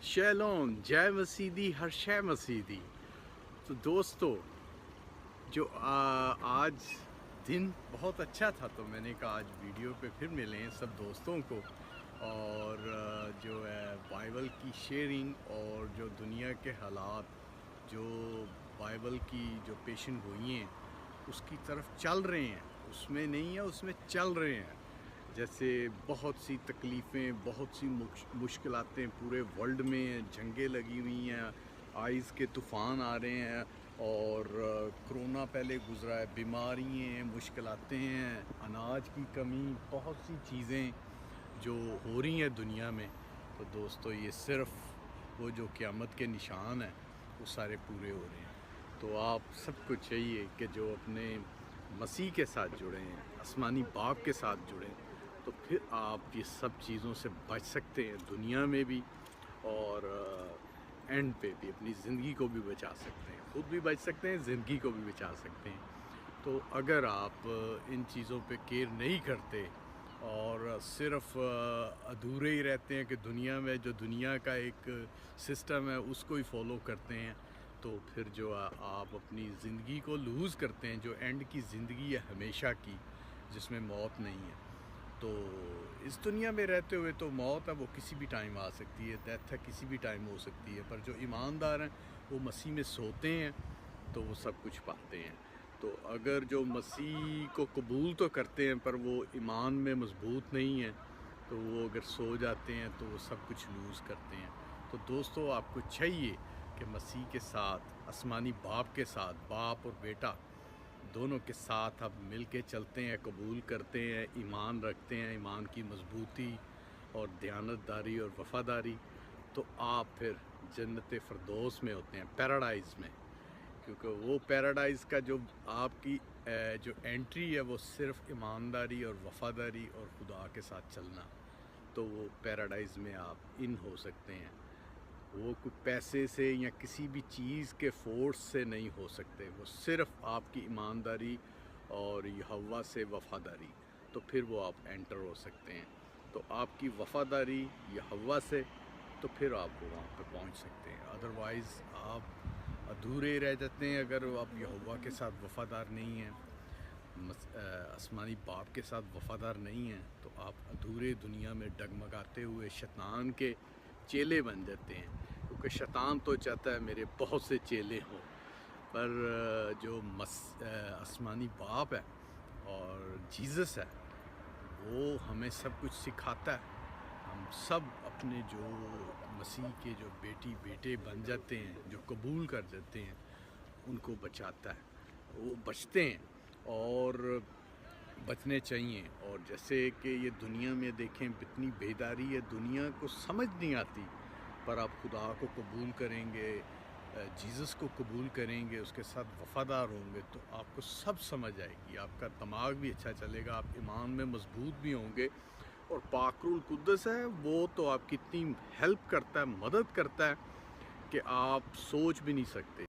شیلون جے مسیدی ہر شے مسیدی. تو دوستو جو آج دن بہت اچھا تھا، تو میں نے کہا آج ویڈیو پہ پھر ملیں سب دوستوں کو، اور جو ہے بائبل کی شیئرنگ اور جو دنیا کے حالات جو بائبل کی جو پیشن گوئی ہیں اس کی طرف چل رہے ہیں، اس میں نہیں ہے، اس میں چل رہے ہیں. جیسے بہت سی تکلیفیں، بہت سی مشکلاتیں پورے ورلڈ میں ہیں، جنگیں لگی ہوئی ہیں، آئس کے طوفان آ رہے ہیں، اور کرونا پہلے گزرا ہے، بیماریاں ہیں، مشکلاتیں ہیں، اناج کی کمی، بہت سی چیزیں جو ہو رہی ہیں دنیا میں. تو دوستو یہ صرف وہ جو قیامت کے نشان ہیں وہ سارے پورے ہو رہے ہیں. تو آپ سب کو چاہیے کہ جو اپنے مسیح کے ساتھ جڑے ہیں، آسمانی باپ کے ساتھ جڑیں، تو پھر آپ یہ سب چیزوں سے بچ سکتے ہیں، دنیا میں بھی اور اینڈ پہ بھی اپنی زندگی کو بھی بچا سکتے ہیں، خود بھی بچ سکتے ہیں، زندگی کو بھی بچا سکتے ہیں. تو اگر آپ ان چیزوں پہ کیئر نہیں کرتے اور صرف ادھورے ہی رہتے ہیں کہ دنیا میں جو دنیا کا ایک سسٹم ہے اس کو ہی فالو کرتے ہیں، تو پھر جو آپ اپنی زندگی کو لوز کرتے ہیں، جو اینڈ کی زندگی ہے ہمیشہ کی، جس میں موت نہیں ہے. تو اس دنیا میں رہتے ہوئے تو موت ہے وہ کسی بھی ٹائم آ سکتی ہے، ڈیتھ ہے کسی بھی ٹائم ہو سکتی ہے، پر جو ایماندار ہیں وہ مسیح میں سوتے ہیں تو وہ سب کچھ پاتے ہیں. تو اگر جو مسیح کو قبول تو کرتے ہیں پر وہ ایمان میں مضبوط نہیں ہیں، تو وہ اگر سو جاتے ہیں تو وہ سب کچھ لوز کرتے ہیں. تو دوستو آپ کو چاہیے کہ مسیح کے ساتھ، آسمانی باپ کے ساتھ، باپ اور بیٹا دونوں کے ساتھ آپ مل کے چلتے ہیں، قبول کرتے ہیں، ایمان رکھتے ہیں، ایمان کی مضبوطی اور دیانتداری اور وفاداری، تو آپ پھر جنت فردوس میں ہوتے ہیں، پیراڈائز میں. کیونکہ وہ پیراڈائز کا جو آپ کی جو انٹری ہے وہ صرف ایمانداری اور وفاداری اور خدا کے ساتھ چلنا، تو وہ پیراڈائز میں آپ ان ہو سکتے ہیں. وہ کوئی پیسے سے یا کسی بھی چیز کے فورس سے نہیں ہو سکتے، وہ صرف آپ کی ایمانداری اور یہوہ سے وفاداری، تو پھر وہ آپ انٹر ہو سکتے ہیں. تو آپ کی وفاداری یہوہ سے، تو پھر آپ کو وہاں پہ پہنچ سکتے ہیں. ادروائز آپ ادھورے رہ جاتے ہیں اگر آپ یہوہ کے ساتھ وفادار نہیں ہیں، آسمانی باپ کے ساتھ وفادار نہیں ہیں، تو آپ ادھورے دنیا میں ڈگمگاتے ہوئے شیطان کے چیلے بن جاتے ہیں. کیونکہ شیطان تو چاہتا ہے میرے بہت سے چیلے ہوں، پر جو آسمانی باپ ہے اور جیزس ہے وہ ہمیں سب کچھ سکھاتا ہے. ہم سب اپنے جو مسیح کے جو بیٹے بن جاتے ہیں، جو قبول کر جاتے ہیں، ان کو بچاتا ہے، وہ بچتے ہیں اور بچنے چاہیے. اور جیسے کہ یہ دنیا میں دیکھیں اتنی بیداری ہے، دنیا کو سمجھ نہیں آتی، پر آپ خدا کو قبول کریں گے، جیزس کو قبول کریں گے، اس کے ساتھ وفادار ہوں گے، تو آپ کو سب سمجھ آئے گی، آپ کا دماغ بھی اچھا چلے گا، آپ ایمان میں مضبوط بھی ہوں گے. اور پاک روح القدس ہے وہ تو آپ کی اتنی ہیلپ کرتا ہے، مدد کرتا ہے کہ آپ سوچ بھی نہیں سکتے.